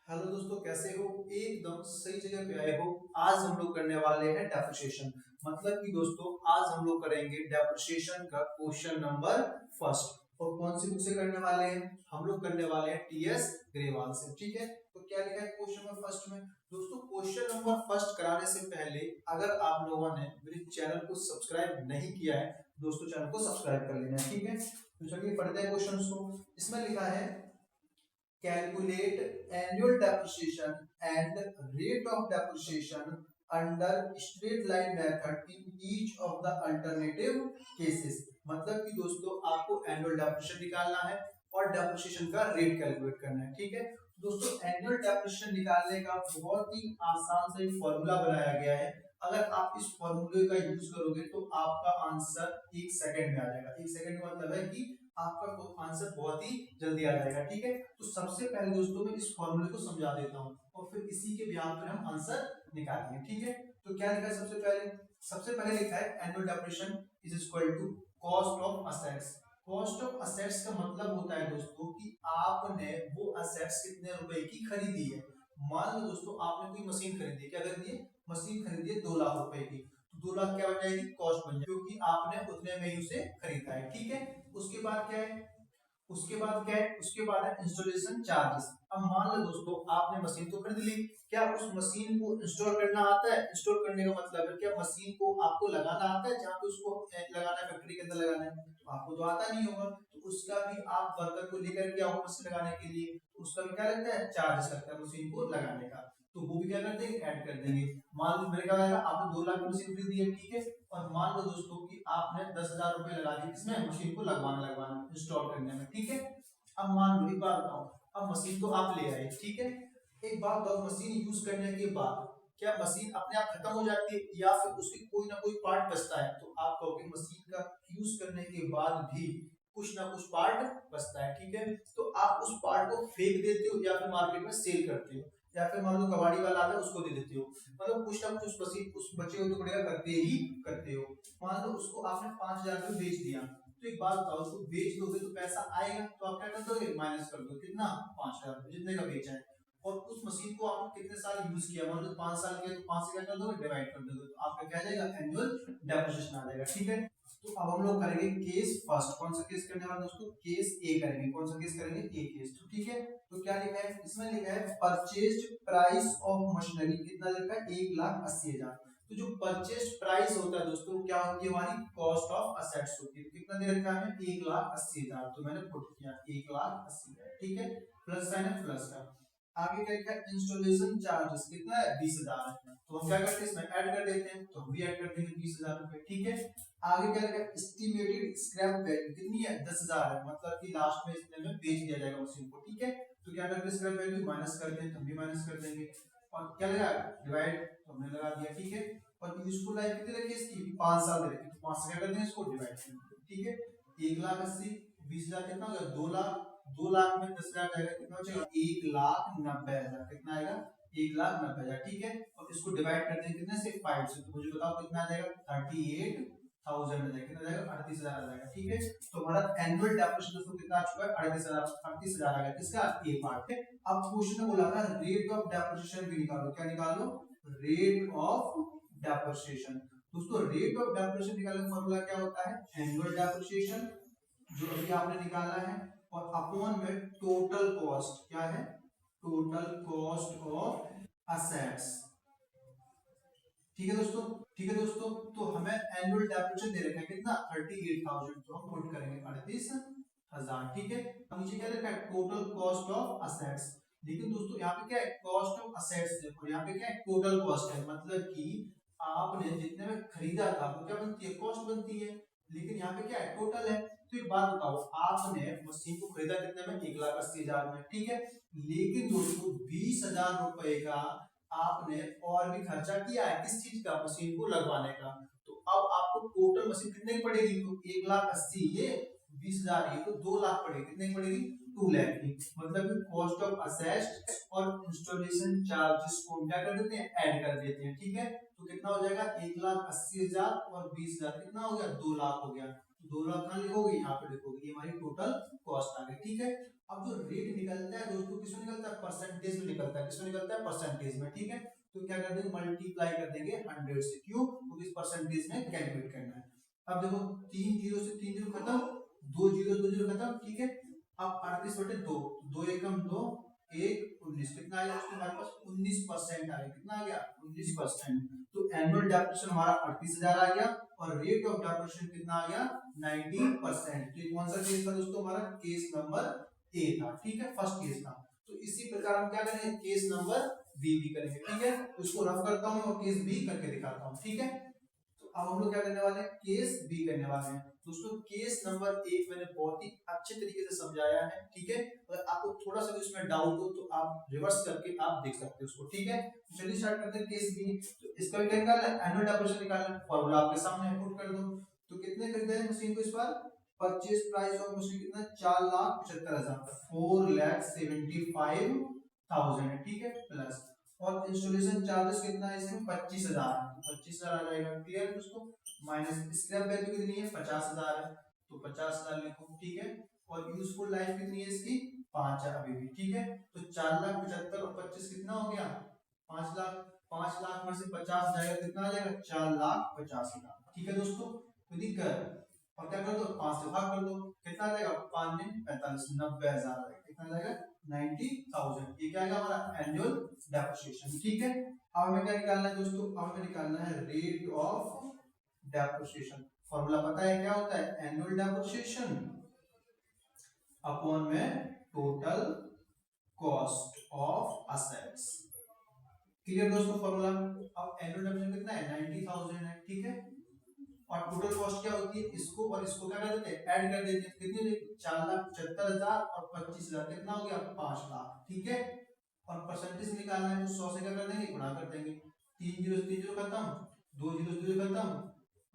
Hello दोस्तों, कैसे हो? एकदम सही जगह पे आए हो। आज हम लोग करने वाले हैं डेप्रिसिएशन। मतलब कि दोस्तों आज हम लोग करेंगे डेप्रिसिएशन का क्वेश्चन नंबर फर्स्ट। और कौन सी बुक से करने वाले हैं? हम लोग करने वाले हैं टीएस ग्रेवाल से। ठीक है, तो क्या लिखा है क्वेश्चन नंबर फर्स्ट में? दोस्तों क्वेश्चन नंबर फर्स्ट कराने से पहले अगर आप लोगों ने मेरे चैनल को सब्सक्राइब नहीं किया है, दोस्तों चैनल को सब्सक्राइब कर लेना है। ठीक है, तो चलिए पढ़ते हैं क्वेश्चन को। इसमें लिखा है calculate annual depreciation and rate of depreciation under straight line method in each of the alternative cases। मतलब कि दोस्तों आपको एनुअल डेप्रिसिएशन निकालना है और डेप्रिसिएशन का रेट कैलकुलेट करना है। ठीक है, दोस्तों एनुअल डेप्रिसिएशन निकालने का बहुत ही आसान सा एक फॉर्मूला बनाया गया है। अगर आप इस फॉर्मूले का यूज करोगे तो आपका आंसर 1 सेकंड में आ जाएगा। 1 सेकंड का मतलब है कि आपका आंसर बहुत ही जल्दी आ जाएगा। ठीक है, तो सबसे पहले दोस्तों मैं इस फॉर्मूले को समझा देता हूँ और फिर इसी के बिहार पर हम आंसर निकालेंगे। ठीक है, तो क्या लिखा है सबसे पहले लिखा है annual depreciation is equal to cost of assets. Cost of assets का मतलब होता है दोस्तों कि आपने वो असेट्स कितने रुपए की खरीदी है। मान लो दोस्तों आपने कोई मशीन खरीदी है। क्या खरीदी है? मशीन खरीदी है 2 लाख रुपए की। तो 2 लाख क्या बन जाएगी? कॉस्ट बन जाएगी, क्योंकि आपने उतने में ही उसे खरीदा है। ठीक है, उसके बाद क्या है? उसके बाद है इंस्टॉलेशन चार्जेस। अब मान लो दोस्तों आपने मशीन तो खरीद ली, क्या उस मशीन को इंस्टॉल करना आता है? इंस्टॉल करने का मतलब है क्या मशीन को आपको लगाना आता है? जहाँ पे उसको लगाना है, फैक्ट्री के अंदर लगाना है, तो आपको तो आता नहीं होगा। तो उसका भी आप वर्कर को लेकर के आओ मशीन लगाने के लिए, तो उसका भी क्या लगता है? चार्ज लगता है मशीन को लगाने का। तो वो भी क्या कर देंगे? ऐड कर देंगे। मान लो मेरे क्या आएगा, आपने 2 लाख की मशीन खरीदी है। ठीक है, और मान लो दोस्तों कि आपने 10,000 रुपए लगा दिए किसमें? मशीन को लगवाना इंस्टॉल करने में। ठीक है, अब मान लो एक बात बताओ, अब मशीन तो आप ले आए। ठीक है, एक बात बताओ, मशीन यूज करने के बाद क्या मशीन अपने आप खत्म हो जाती है या फिर उसकी कोई ना कोई पार्ट बचता है? तो आप कहोगे मशीन का यूज करने के बाद भी कुछ ना कुछ पार्ट बचता है। ठीक है, तो आप उस पार्ट को फेंक देते हो या फिर मार्केट में सेल करते हो, या फिर मान लो कबाड़ी वाला आता है उसको दे देते हो। मतलब कुछ ना कुछ उस मशीन उस बचे हुए टुकड़े का करते हो। मान लो उसको आपने 5,000 में बेच दिया। तो एक बात बताओ, उसको बेच दोगे तो पैसा आएगा, तो आप क्या कर दोगे? माइनस कर दो। कितना? 5,000 जितने का बेचा है। और उस मशीन को आपने कितने साल यूज किया? मान लो 5 साल किया, तो 5 से क्या कर दोगे? डिवाइड कर दोगे, तो आपका क्या आ जाएगा? एनुअल डेप्रिसिएशन आ जाएगा। ठीक है, तो अब हम लोग करेंगे केस फर्स्ट। कौन सा केस करने वाले दोस्तों? केस ए करेंगे। कौन सा केस करेंगे? ए केस। तो ठीक है, तो क्या लिखा है इसमें? लिखा है परचेज्ड प्राइस ऑफ मशीनरी। कितना लिखा है? 1,80,000। तो जो परचेज प्राइस होता है दोस्तों क्या होती है? हमारी कॉस्ट ऑफ असेट्स होती है। कितना दे रखा है? 1,80,000। तो मैंने पुट किया 1,80,000। ठीक है, प्लस साइन है प्लस का। आगे क्या लिखा है? इंस्टॉलेशन चार्जेस कितना है? 20,000 है। तो हम क्या करते हैं? इसमें ऐड कर देते हैं, तो हम भी ऐड कर देंगे 20,000 रुपए। ठीक है, आगे क्या लिखा है? एस्टिमेटेड स्क्रैप वैल्यू कितनी है? 10,000 है। मतलब कि लास्ट में इतने में बेच दिया जाएगा मशीन को। ठीक है, तो क्या करते हैं? स्क्रैप वैल्यू माइनस करते हैं, तो हम भी माइनस कर देंगे। और क्या लगा? डिवाइड, तो हमने लगा दिया। ठीक है, और यूजफुल लाइफ कितनी रखी इसकी? 5 साल दे रखी, तो 5 से क्या करते हैं? इसको डिवाइड कर देंगे। ठीक है, 1,80,000 20,000 कितना हो गया? 2 लाख। 2 लाख में 10,000 जाएगा, कितना बचेगा? 1,90,000। कितना आएगा? 1,90,000। ठीक है, और इसको डिवाइड करते हैं कितने से? 5 से। तो मुझे बताओ कितना आ जाएगा? 38,000 आ जाएगा। कितना आ जाएगा? 38,000 आ जाएगा। ठीक है, तो हमारा एनुअल डेप्रिसिएशन दोस्तों कितना आ चुका है? 38,000 आ गया। किसका? ए पार्ट है। अब क्वेश्चन में बोला था रेट ऑफ डेप्रिसिएशन भी निकालो। क्या निकालो? Rate of depreciation. दोस्तों रेट ऑफ डेप्रिसिएशन निकालने का फॉर्मूला क्या होता है? एनुअल डेप्रिसिएशन जो अभी आपने निकाला है, और अपॉन में टोटल कॉस्ट। क्या है? Total cost of assets. ठीक है दोस्तों, ठीक है दोस्तों, तो हमें एनुअल डेप्रिसिएशन दे रखा है कितना? 38,000। तो हम पुट करेंगे 38,000। ठीक है, अब नीचे क्या लिखा है? Total cost of assets. लेकिन दोस्तों यहाँ पे क्या है? कॉस्ट ऑफ असेट्स है, और यहाँ पे क्या है? टोटल कॉस्ट है। मतलब कि आपने जितने में खरीदा था वो क्या बनती है? कॉस्ट बनती है। लेकिन यहाँ पे क्या है? टोटल है। तो एक बात बताओ, आपने मशीन को खरीदा कितने में? 1,80,000 में। ठीक है, लेकिन दोस्तों 20,000 रुपए का आपने और भी खर्चा किया है। किस चीज का? मशीन को लगवाने का। तो अब आपको टोटल मशीन कितने की पड़ेगी? तो 1,80,000 ये, 20,000 ये, तो 2 लाख पड़ेगी। कितने की पड़ेगी? 2 लाख की। मतलब कि कॉस्ट ऑफ असेट्स और इंस्टॉलेशन चार्जेस को क्या कर देते हैं? ऐड कर देते हैं। ठीक है, तो कितना हो जाएगा? 1,80,000 और 20,000 कितना हो गया? 2 लाख हो गया। 2 लाख कहाँ लिखोगे? यहाँ पे लिखोगे। ये हमारी टोटल कॉस्ट आ गई। ठीक है, अब जो रेट निकलता है दोस्तों किसमें निकलता है, परसेंटेज में निकलता है, किसमें निकलता है, परसेंटेज में, ठीक है। तो क्या कर देंगे, मल्टीप्लाई कर देंगे 100 से, क्यों, क्योंकि इस परसेंटेज में कैलकुलेट करना है। अब देखो 3 जीरो से 3 जीरो खत्म, 2 जीरो खत्म, ठीक है। अब 38/2, 2 एकम 2, 1 19, कितना आया दोस्तों हमारे पास 19% आया, कितना आ गया 19%। तो एनुअल डेप्रिसिएशन हमारा 38,000 आ गया और रेट ऑफ डेप्रिसिएशन कितना आ गया 90%। तो कौन सा केस था दोस्तों, हमारा केस नंबर ए था, ठीक है, फर्स्ट केस था। तो इसी प्रकार हम क्या करेंगे, केस नंबर बी भी करेंगे, ठीक है। तो इसको रफ करता हूं और केस बी करके दिखाता हूं, ठीक है। तो अब हम लोग क्या करने वाले हैं, केस बी करने वाले हैं दोस्तों। केस नंबर 1 मैंने बहुत ही अच्छे तरीके से समझाया है, ठीक है। अगर आपको थोड़ा सा भी उसमें डाउट हो तो आप रिवर्स करके आप देख सकते हो उसको, ठीक है। चलिए स्टार्ट करते हैं केस बी। तो इसका भी क्या निकालना है, एनुअल डेप्रिसिएशन निकालना है, फार्मूला आपके सामने है, पुट कर दो। तो कितने खरीदे हैं मशीन को इस बार, परचेज प्राइस ऑफ मशीन कितना, 4,75,000, 4,75,000 है, ठीक है, प्लस और इंस्टॉलेशन चार्जेस कितना है इसमें 25,000 है, तो 25,000 आ जाएगा, क्लियर दोस्तों। माइनस स्क्रैप वैल्यू कितनी है 50,000 है, तो 50,000 लिखो, ठीक है। और यूजफुल लाइफ कितनी है इसकी 5 है अभी भी, ठीक है। तो 4,75,000 और 25 कितना हो गया 5 लाख, 5 लाख में से 50 जाएगा, कितना आ जाएगा 4,85,000, ठीक है दोस्तों। कोई दिक्कत, और क्या कर दो 5 से भाग कर दो, कितना आ जाएगा 5 में 45, 90,000 आ जाएगा, कितना आ जाएगा 90,000। ये क्या आएगा हमारा एनुअल डेप्रिसिएशन, ठीक है। अब हमें क्या निकालना है दोस्तों, अब हमें निकालना है रेट ऑफ डेप्रिसिएशन। फॉर्मूला पता है क्या होता है, एनुअल डेप्रिसिएशन अपॉन में total cost of assets, clear दोस्तों फॉर्मूला। अब एनुअल डेप्रिसिएशन कितना है 90,000 है, ठीक है। और टोटल कॉस्ट क्या होती है, इसको और इसको क्या कर देते हैं, ऐड कर देते हैं, कितनी 4,75,000 और 25,000 कितना हो गया 5 लाख, ठीक है। और परसेंटेज निकालना है तो 100 से क्या कर देंगे, गुणा कर देंगे, 3 जीरो से 3 जीरो खत्म, 2 जीरो से 2 जीरो खत्म,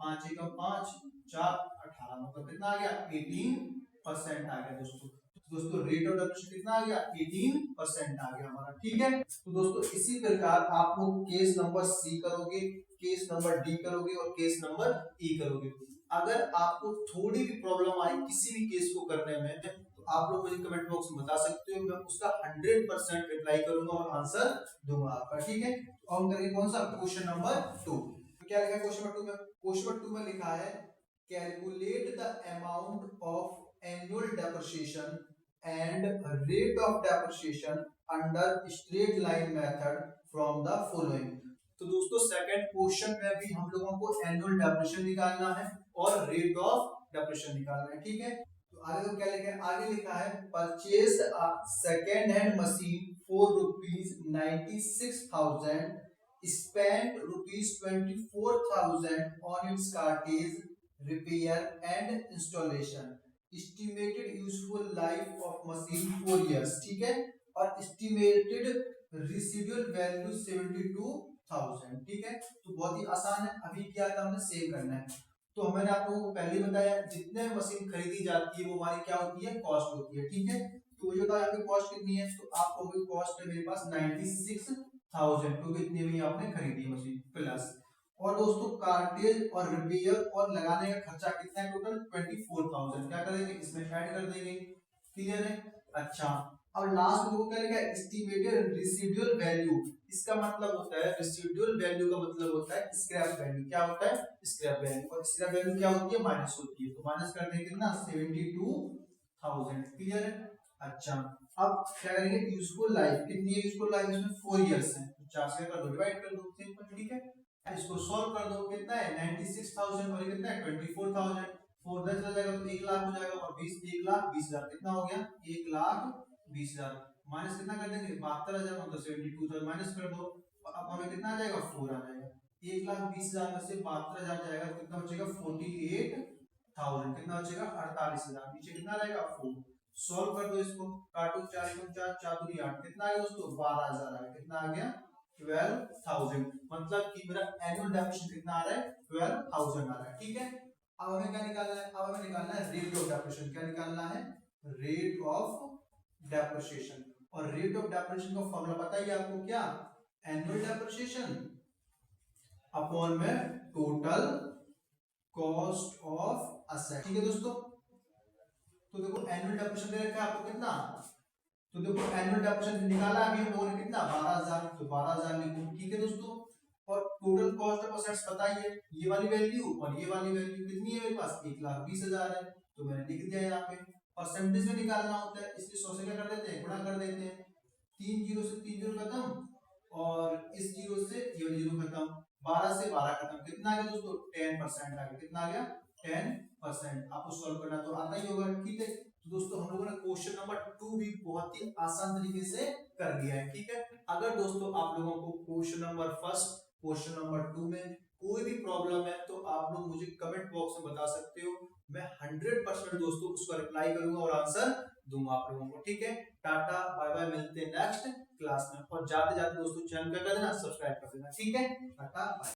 5 एकम 5, 4 18, मतलब कितना आ गया 18% आ गया दोस्तों। दोस्तों रेट ऑफ डेप्रिसिएशन कितना आ गया 18% आ गया हमारा, ठीक है। तो दोस्तों इसी प्रकार आप लोग केस नंबर सी करोगे, केस नंबर डी करोगे और केस नंबर ई करोगे। अगर आपको थोड़ी भी प्रॉब्लम आई किसी भी केस को करने में तो आप लोग मुझे कमेंट बॉक्स में बता सकते हो, मैं उसका 100% रिप्लाई करूंगा और आंसर दूंगा आपका, ठीक है। तो हम करेंगे कौन सा, क्वेश्चन नंबर 2। तो क्या लिखा है क्वेश्चन नंबर 2 में, क्वेश्चन नंबर 2 में लिखा है calculate the amount of annual depreciation and rate of depreciation under straight line method from the following। तो दोस्तों सेकंड क्वेश्चन में भी हम लोगों को एनुअल डेप्रिसिएशन निकालना है और रेट ऑफ डेप्रिसिएशन निकालना है, ठीक है। तो आगे तो क्या लिखा है, आगे लिखा है purchase a second hand machine for ₹96,000, spent ₹24,000 on its cartage, repair and installation, estimated useful life of machine 4 years, ठीक है। और एस्टिमेटेड रेसिडुअल वैल्यू 72,000, ठीक है। तो बहुत ही आसान है, अभी क्या था हमने सेव करना है। तो मैंने आप लोगों को पहले ही बताया जितने मशीन खरीदी जाती है वो हमारी क्या होती है, कॉस्ट होती है, ठीक है। तो जो था यहाँ पे कॉस्ट कितनी है, तो आपको कॉस्ट है मेरे पास 96,000, क्योंकि इतनी भी आपने खरीदी है मशीन, प्लस और दोस्तों कार्टेज और रिपेयर और लगाने का खर्चा कितना है, टोटल 24,000, क्या करेंगे इसमें ऐड कर देंगे, क्लियर है। अच्छा अब लास्ट में क्या लिखा है, एस्टिमेटेड रेसिडुअल वैल्यू, इसका मतलब होता है रेसिडुअल वैल्यू का मतलब होता है स्क्रैप वैल्यू, क्या होता है स्क्रैप वैल्यू, और स्क्रैप वैल्यू क्या होती है माइनस होती है, तो माइनस कर देंगे कितना 72,000, क्लियर है। अच्छा अब क्या करेंगे, यूजफुल लाइफ कितनी है, यूजफुल लाइफ इसमें 4 इयर्स है, तो 4 से कर दो, डिवाइड कर दो, सिंपल, ठीक है। इसको सॉल्व कर दो, कितना है 96,000 और कितना है 24,000, 4 10 चला जाएगा तो 1 लाख हो जाएगा, और 20 1,20,000 कितना हो गया 1,20,000, माइनस कितना कर देंगे 72,000, मतलब 72,000 माइनस कर दो, और अब हमें कितना आ जाएगा 4 आ जाएगा, 1,20,000 में से 72,000 जाएगा तो कितना बचेगा 48,000, कितना बचेगा 48,000, नीचे कितना रहेगा 4। सॉल्व कर दो इसको, काटो 4 4 4 दूनी 8, कितना आ गया दोस्तों 12,000 आ गया, कितना आ गया 12,000, मतलब कि मेरा एनुअल डेप्रिसिएशन कितना आ रहा है 12,000 आ रहा है, ठीक है। अब हमें क्या निकालना है, अब हमें निकालना है रेट ऑफ डेप्रिसिएशन, क्या निकालना है रेट ऑफ डेप्रिसिएशन, और रेट ऑफ डेप्रिसिएशन का फॉर्मूला पता है आपको, क्या एनुअल डेप्रिसिएशन अपॉन में टोटल कॉस्ट ऑफ असेट, ठीक है दोस्तों। तो देखो एनुअल डेप्रिसिएशन दे रखा है आपको कितना, तो देखो एनुअल डेप्रिसिएशन निकाला अभी हम लोगों ने कितना 12000, तो 12000 लिखो, ठीक है दोस्तों। और टोटल कॉस्ट ऑफ असेट्स बताइए, ये वाली वैल्यू और ये वाली वैल्यू कितनी है मेरे पास, 1,20,000 है, तो मैंने लिख दिया यहाँ पे। परसेंटेज में निकालना होता है, इसलिए 100 से क्या कर देते हैं, गुणा कर देते हैं। 3 जीरो से 3 जीरो खत्म, और इस जीरो से ये जीरो खत्म, 12 से 12 खत्म, कितना आ गया दोस्तों 10% आ गया, कितना आ गया 10%। आपको सॉल्व करना तो आता ही होगा, ठीक है। तो दोस्तों हम लोगों ने क्वेश्चन नंबर 2 भी बहुत ही आसान तरीके से कर दिया है, ठीक है। अगर दोस्तों आप लोगों को question number first, question number 2 में कोई भी प्रॉब्लम है तो आप लोग मुझे कमेंट बॉक्स में बता सकते हो, मैं 100% दोस्तों उसका रिप्लाई करूंगा और आंसर दूंगा आप लोगों को, ठीक है। टाटा बाय बाय, मिलते हैं नेक्स्ट क्लास में। और जाते जाते दोस्तों चैनल का कर देना सब्सक्राइब कर देना, ठीक है। Tata bye.